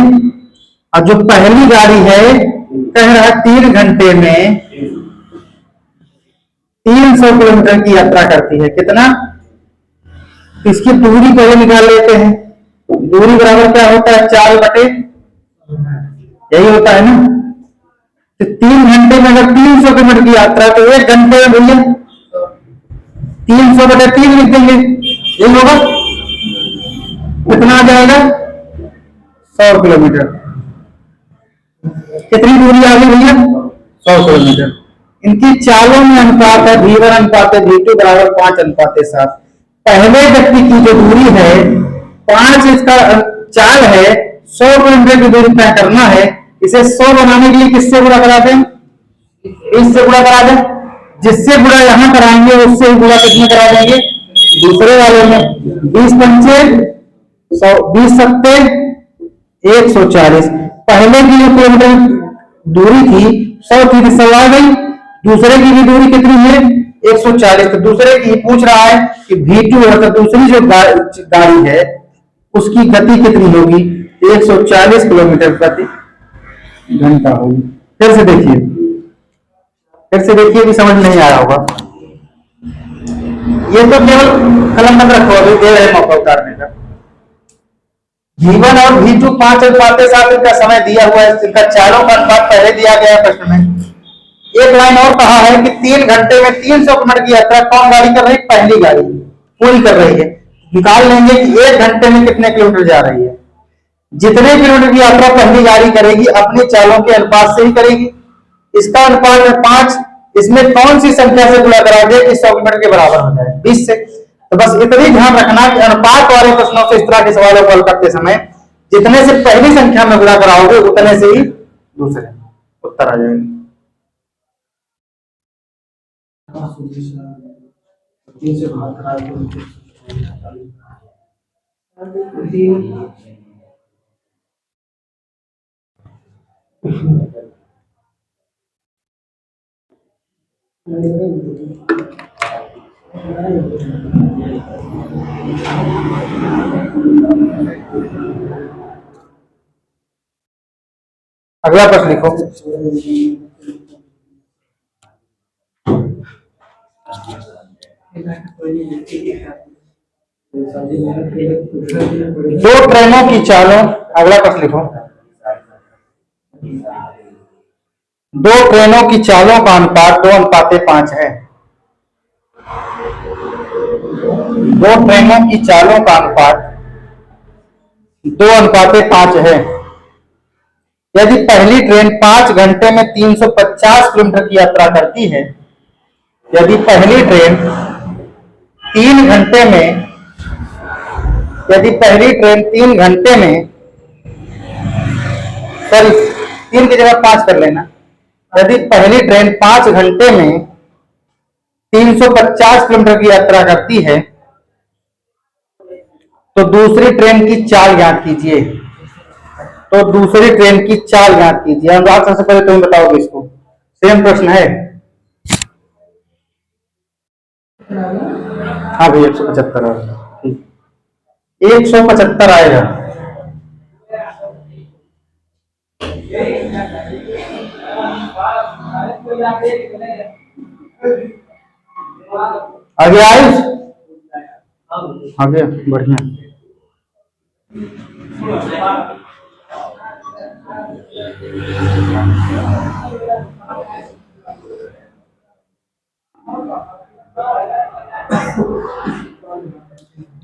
और जो पहली गाड़ी है कह रहा है 3 घंटे में 300 किलोमीटर की यात्रा करती है। कितना? तो इसकी दूरी पहले निकाल लेते हैं। दूरी बराबर क्या होता है, 4/, यही होता है ना। तो 3 घंटे में अगर 300 किलोमीटर की यात्रा, तो 1 घंटे में भैया 300/3 लिख देंगे, यही होगा। कितना आ जाएगा, 100 किलोमीटर। कितनी दूरी आ गई भैया, 100 किलोमीटर। इनकी चालों में अनुपात है V1 अनुपात है V2 बराबर 5:7। पहले व्यक्ति की जो दूरी है 5, इसका चाल है 100 किलोमीटर की दूरी तय करना है। इसे 100 बनाने के लिए किससे गुणा करा दें, 20 से गुणा करा दें। जिससे गुणा यहां कराएंगे उससे गुणा कितने करा देंगे, दूसरे वाले में। 20 पंचे 100, 20 सत्ते 140। पहले की जो किलोमीटर दूरी थी 100 थी, 100 आ गई। दूसरे की भी दूरी कितनी है, 140। तो दूसरे की पूछ रहा है कि V2 है, तो दूसरी जो गाड़ी है उसकी गति कितनी होगी, 140 किलोमीटर प्रति घंटा होगी। फिर से देखिए कि समझ नहीं आया होगा। ये तो केवल कलम मत रखो, अभी दे रहे मौका उतारने का। V1 और V2 5:7 इनका समय दिया हुआ है। इनका चालों का अनुपात पहले दिया गया है प्रश्न में। एक लाइन और कहा है कि 3 घंटे में 300 किलोमीटर की यात्रा कौन गाड़ी कर रही है, पहली गाड़ी पूरी कर रही है। निकाल लेंगे कि 1 घंटे में कितने किलोमीटर जा रही है। जितने किलोमीटर की यात्रा पहली गाड़ी करेगी अपने चालों के अनुपात से ही करेगी। इसका अनुपात है 5। इसमें कौन सी संख्या से गुणा करा दे कि 100 किलोमीटर के बराबर हो जाए, 20 से। तो बस इतनी ध्यान रखना कि अनुपात वाले प्रश्नों से, इस तरह के सवालों को हल करते समय जितने से पहली संख्या में गुणा कराओगे उतने से ही दूसरे उत्तर आ जाएंगे। अगला प्रश्न लिखो। दो ट्रेनों की चालों, अगला प्रश्न लिखो। दो ट्रेनों की चालों का अनुपात 2:5 है। दो ट्रेनों की चालों का अनुपात 2:5 है। यदि पहली ट्रेन 5 घंटे में 350 किलोमीटर की यात्रा करती है, यदि पहली ट्रेन 3 घंटे में, यदि पहली ट्रेन 3 घंटे में, सॉरी 3 की जगह 5 कर लेना। यदि पहली ट्रेन 5 घंटे में 350 किलोमीटर की यात्रा करती है तो दूसरी ट्रेन की चाल ज्ञात कीजिए। तो दूसरी ट्रेन की चाल ज्ञात कीजिए। अनुराग सबसे पहले तुम बताओगे इसको, सेम प्रश्न है। हाँ भाई 175 ठीक, 175 आएगा। आगे आयुष, आगे बढ़िया।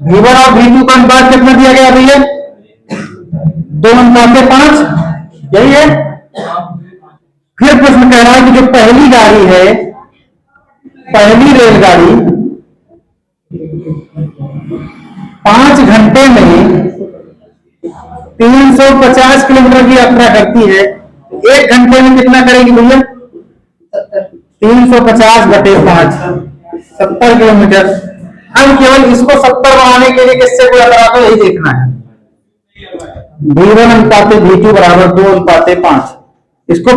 V1 और V2 का अनुपात कितना दिया गया भैया, 2:5, यही है। फिर प्रश्न कह रहा है कि जो पहली गाड़ी है, पहली रेलगाड़ी 5 घंटे में 350 किलोमीटर की यात्रा करती है, 1 घंटे में कितना करेगी भैया, 350/5, 70 किलोमीटर। अब केवल इसको 70 बनाने के लिए किससे गुणा करा दो, यही देखना है। V1 अनुपात V2 बराबर 2:5। इसको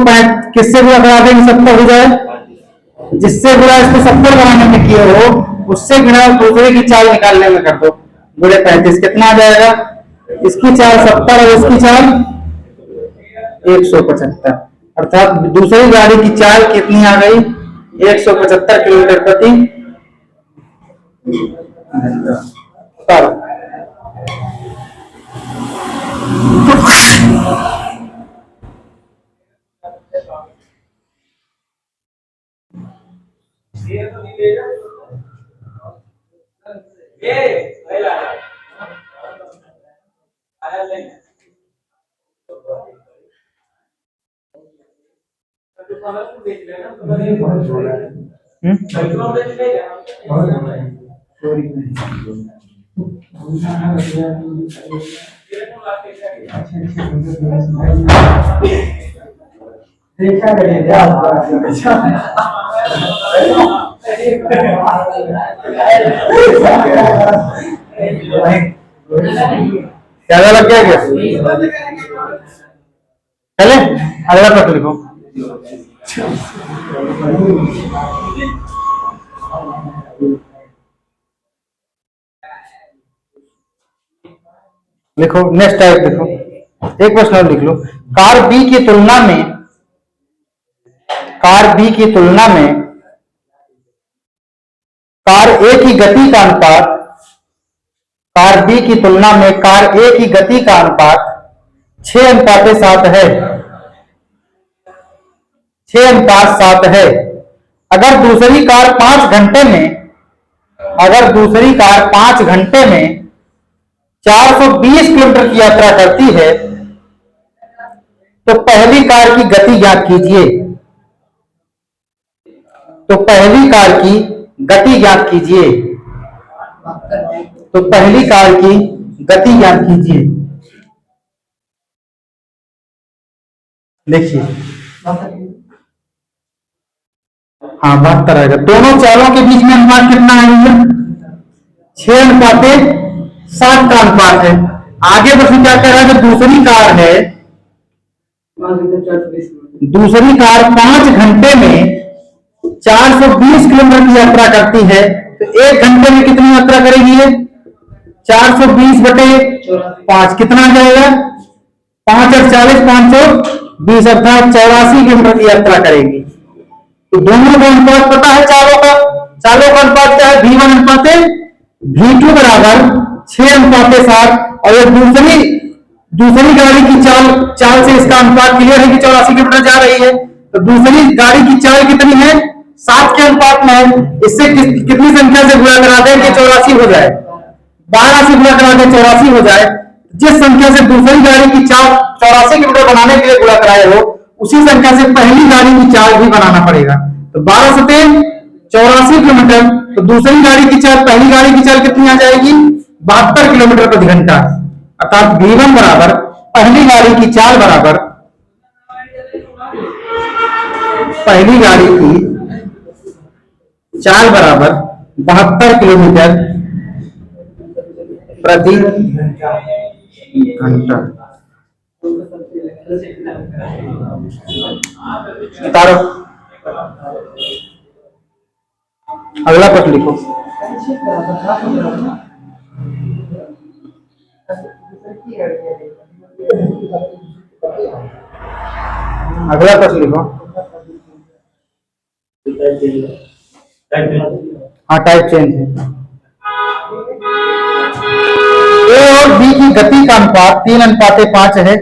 किससे गुणा करा देंगे, 70 हो जाए। जिससे गुणा इसको 70 बनाने में किए हो उससे गुणा दूसरे की चाल निकालने में कर दो, गुणे 35। कितना आ जाएगा, इसकी चाल 70 और इसकी चाल 175। अर्थात दूसरी गाड़ी की चाल कितनी आ गई, 175 किलोमीटर प्रति घंटा। करो। देखा करिए क्या ज्यादा लग गया क्या? चले अगला प्रश्न लिखो। लिखो नेक्स्ट टाइप लिखो, एक प्रश्न और लिख लो। कार बी की तुलना में कार ए की गति का अनुपात कार बी की तुलना में कार ए की गति का अनुपात 6:7 है। 6:7 है। अगर दूसरी कार 5 घंटे में 420 किलोमीटर की यात्रा करती है तो पहली कार की गति ज्ञात कीजिए। पहली कार की गति ज्ञात कीजिए। देखिए, हाँ 72 आएगा। दोनों चालों के बीच में अनुपात कितना है? 6:7 का अनुपात है। आगे प्रश्न क्या कह रहा है? दूसरी कार 5 घंटे में 420 किलोमीटर की यात्रा करती है तो 1 घंटे में कितनी यात्रा करेगी? 420/5 कितना आ जाएगा? 5 और 40 520 अर्थात 84 किलोमीटर की यात्रा करेगी। तो दोनों का अनुपात पता है। चालों का अनुपात क्या है? V1/V2 बराबर 6:7। और ये दूसरी गाड़ी की चाल से इसका अनुपात क्लियर है कि 84 किलोमीटर जा रही है। तो दूसरी गाड़ी की चाल कितनी है? 7 के अनुपात में है। इससे कितनी संख्या से गुणा करा दें कि 84 हो जाए? 12 से गुणा करा दें 84 हो जाए। जिस संख्या से दूसरी गाड़ी की चाल 84 किलोमीटर बनाने के लिए गुणा कराए हो, उसी संख्या से पहली गाड़ी की चाल भी बनाना पड़ेगा। तो 12 से 84 किलोमीटर। तो दूसरी गाड़ी की चाल पहली गाड़ी की चाल कितनी आ जाएगी? 72 किलोमीटर प्रति घंटा। अर्थात V1 बराबर पहली गाड़ी की चाल बराबर 72 किलोमीटर प्रति घंटा। तारो अगला प्रश्न लिखो। अगला प्रश्न लिखो। हाँ टाइप चेंज है। ए और बी की गति का अनुपात 3:5 है।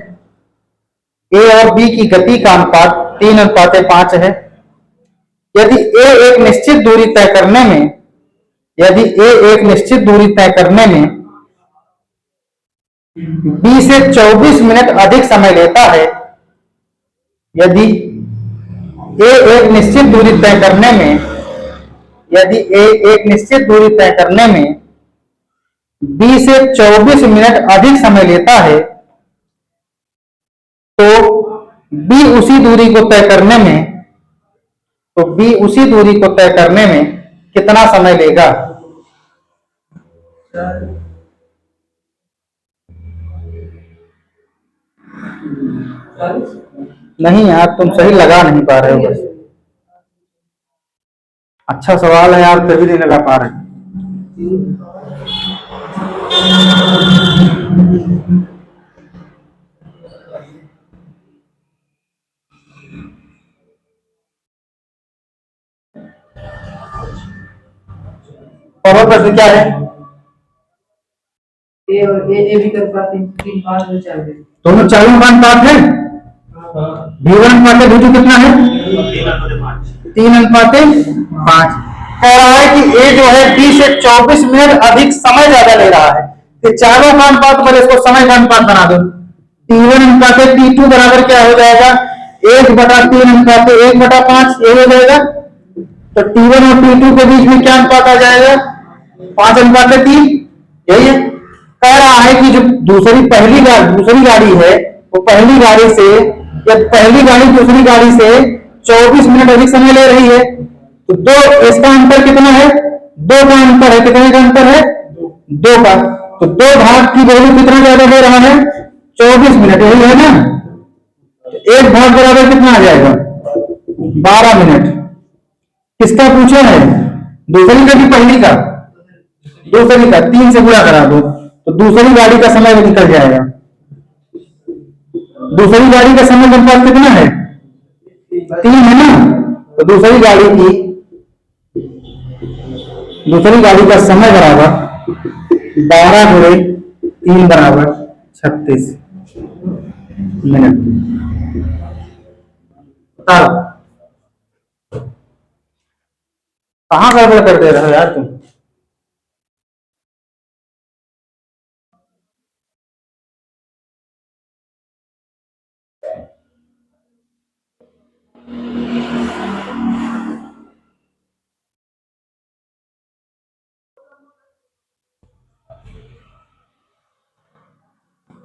ए और बी की गति का अनुपात 3:5 है। यदि ए एक निश्चित दूरी तय करने में बी से 24 मिनट अधिक समय लेता है। यदि ए एक निश्चित दूरी तय करने में बी से 24 मिनट अधिक समय लेता है तो बी उसी दूरी को तय करने में कितना समय लेगा? नहीं यार, तुम सही लगा नहीं पा रहे हो। बस अच्छा सवाल है यार, तभी नहीं लगा पा रहे। और प्रश्न क्या है? ए और ए भी कर पाते हैं, 3 5 में चल रहे हैं। दोनों चारों का अनुपात है। V1 अनुपात V2 कितना है? 3 अनुपात 5। कह रहा है कि ए जो है B से 24 मिनट अधिक समय ज्यादा ले रहा है। तो चारों का अनुपात पर इसको समय का अनुपात बना दो। T1 अनुपात T2 बराबर क्या हो जाएगा? 1/3 अनुपात 1/5 ये हो जाएगा। तो T1 और T2 के बीच में क्या अनुपात आ जाएगा? 5 अनुपात 3। यही है। कह रहा है कि जो दूसरी गाड़ी है वो पहली गाड़ी से या पहली गाड़ी दूसरी गाड़ी से 24 मिनट अधिक समय ले रही है। तो दो इसका अंतर कितना है? 2 का अंतर है। कितने का अंतर है? 2 का। तो 2 भाग की वैल्यू कितना ज्यादा ले रहा है? 24 मिनट। यही है ना। तो 1 भाग बराबर कितना आ जाएगा? 12 मिनट। किसका पूछा है? दूसरी का कि पहली का? दूसरी का। 3 से गुणा करा दो तो दूसरी गाड़ी का समय भी निकल जाएगा। दूसरी गाड़ी का समय अनुपात कितना है? 3 है ना। तो दूसरी गाड़ी का समय बराबर 12 गुणे 3 बराबर 36 मिनट। कहां गड़बड़ कर दे रहे हो यार तुम?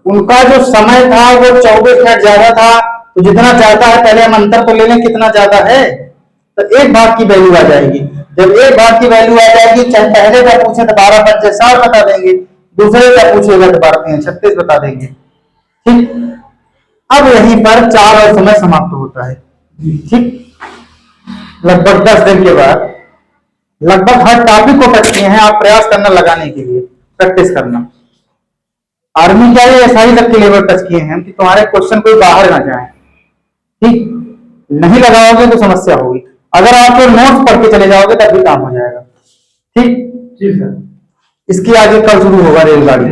उनका जो समय था वो 24 मिनट ज्यादा था। तो जितना ज्यादा है पहले हम अंतर तो ले लें कितना ज्यादा है। तो 1 भाग की वैल्यू आ जाएगी। जब 1 भाग की वैल्यू आ जाएगी, चाहे पहले का पूछे तो 12 5 60 बता देंगे, दूसरे का पूछेगा तो 12 3 36 बता देंगे। ठीक। अब यहीं पर 4 और समय समाप्त होता है। ठीक। लगभग 10 दिन के बाद लगभग हर टॉपिक को टच किए हैं। आप प्रयास करना लगाने के लिए, प्रैक्टिस करना। आर्मी क्या है एसआई तक के लेवल टच किए हैं कि तुम्हारे क्वेश्चन कोई बाहर ना जाए। ठीक। नहीं लगाओगे तो समस्या होगी। अगर आप तो नोट्स पढ़ के चले जाओगे तब भी काम हो जाएगा। ठीक। जी सर। इसकी आगे कल शुरू होगा रेलगाड़ी।